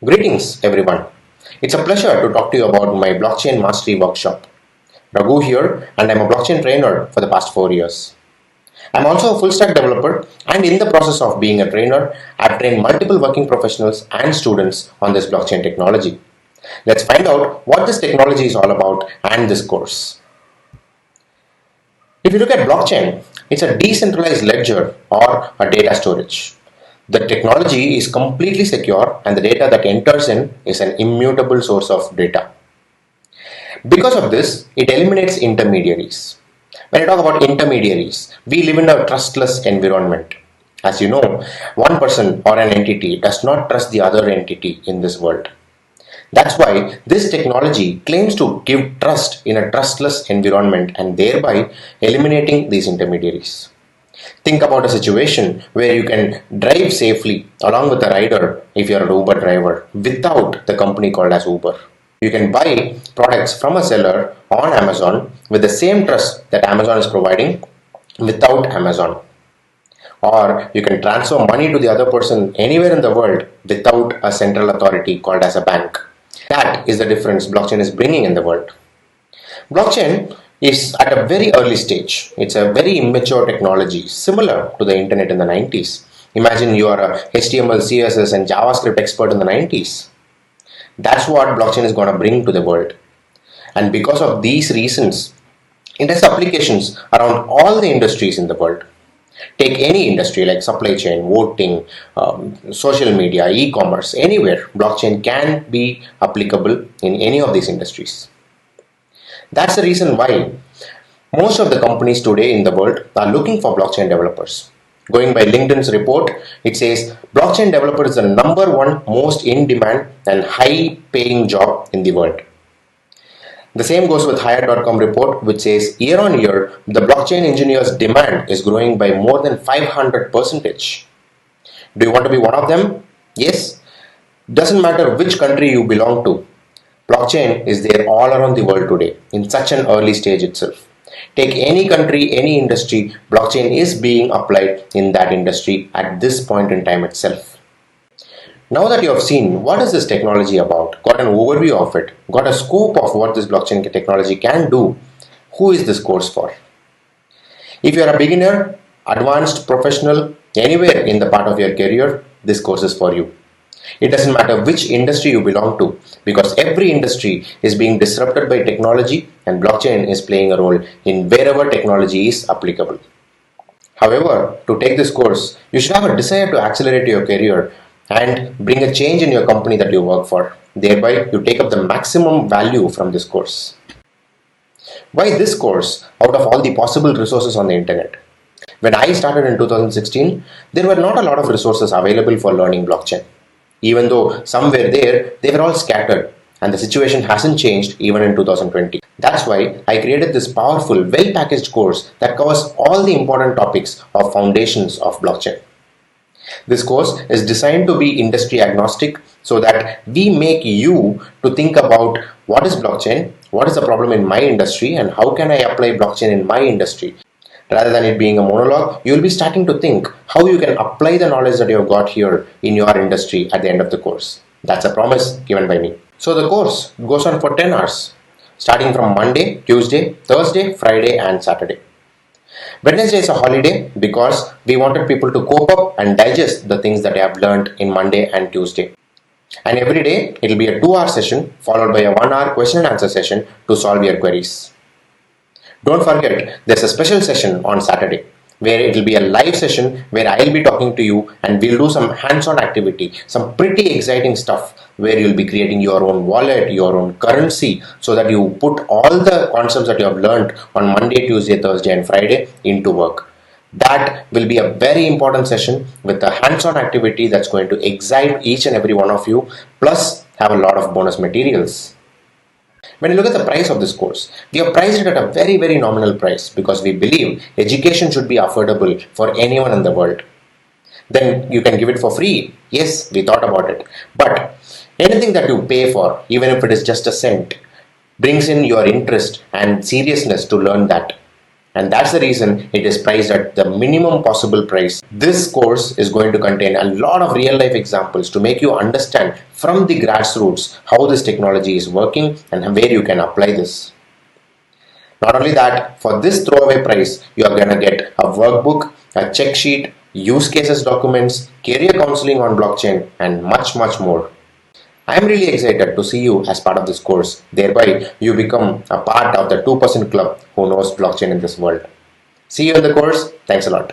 Greetings, everyone. It's a pleasure to talk to you about my blockchain mastery workshop. Raghu here, and I'm a blockchain trainer for the past 4 years. I'm also a full stack developer, and in the process of being a trainer, I've trained multiple working professionals and students on this blockchain technology. Let's find out what this technology is all about and this course. If you look at blockchain, it's a decentralized ledger or a data storage. The technology is completely secure and the data that enters in is an immutable source of data. Because of this, it eliminates intermediaries. When I talk about intermediaries, we live in a trustless environment. As you know, one person or an entity does not trust the other entity in this world. That's why this technology claims to give trust in a trustless environment and thereby eliminating these intermediaries. Think about a situation where you can drive safely along with a rider if you're an Uber driver without the company called as Uber. You can buy products from a seller on Amazon with the same trust that Amazon is providing without Amazon. Or you can transfer money to the other person anywhere in the world without a central authority called as a bank. That is the difference blockchain is bringing in the world. Blockchain is at a very early stage. It's a very immature technology, similar to the internet in the 90s. Imagine you are a HTML, CSS, and JavaScript expert in the 90s. That's what blockchain is going to bring to the world. And because of these reasons, it has applications around all the industries in the world. Take any industry like supply chain, voting, social media, e-commerce, anywhere, blockchain can be applicable in any of these industries. That's the reason why most of the companies today in the world are looking for blockchain developers. Going by LinkedIn's report, it says blockchain developer is the number one most in demand and high paying job in the world. The same goes with Hired.com report, which says year on year, the blockchain engineers' demand is growing by more than 500%. Do you want to be one of them? Yes. Doesn't matter which country you belong to. Blockchain is there all around the world today in such an early stage itself. Take any country, any industry, blockchain is being applied in that industry at this point in time itself. Now that you have seen what is this technology about, got an overview of it, got a scope of what this blockchain technology can do, who is this course for? If you are a beginner, advanced, professional, anywhere in the part of your career, this course is for you. It doesn't matter which industry you belong to because every industry is being disrupted by technology and blockchain is playing a role in wherever technology is applicable. However, to take this course, you should have a desire to accelerate your career and bring a change in your company that you work for. Thereby, you take up the maximum value from this course. Why this course out of all the possible resources on the internet? When I started in 2016, there were not a lot of resources available for learning blockchain. Even though some were there, they were all scattered and the situation hasn't changed even in 2020. That's why I created this powerful, well-packaged course that covers all the important topics of foundations of blockchain. This course is designed to be industry agnostic so that we make you to think about what is blockchain, what is the problem in my industry, and how can I apply blockchain in my industry. Rather than it being a monologue, you will be starting to think how you can apply the knowledge that you have got here in your industry at the end of the course. That's a promise given by me. So the course goes on for 10 hours, starting from Monday, Tuesday, Thursday, Friday, and Saturday. Wednesday is a holiday because we wanted people to cope up and digest the things that they have learned in Monday and Tuesday. And every day it will be a 2-hour session followed by a 1-hour question and answer session to solve your queries. Don't forget, there's a special session on Saturday where it will be a live session where I'll be talking to you and we'll do some hands-on activity, some pretty exciting stuff where you'll be creating your own wallet, your own currency, so that you put all the concepts that you have learned on Monday, Tuesday, Thursday, and Friday into work. That will be a very important session with a hands-on activity that's going to excite each and every one of you, plus have a lot of bonus materials. When you look at the price of this course, we have priced it at a very, very nominal price because we believe education should be affordable for anyone in the world. Then you can give it for free. Yes, we thought about it. But anything that you pay for, even if it is just a cent, brings in your interest and seriousness to learn that. And that's the reason it is priced at the minimum possible price. This course is going to contain a lot of real life examples to make you understand from the grassroots how this technology is working and where you can apply this. Not only that, for this throwaway price, you are going to get a workbook, a check sheet, use cases documents, career counseling on blockchain, and much, much more. I am really excited to see you as part of this course. Thereby, you become a part of the 2% club who knows blockchain in this world. See you in the course. Thanks a lot.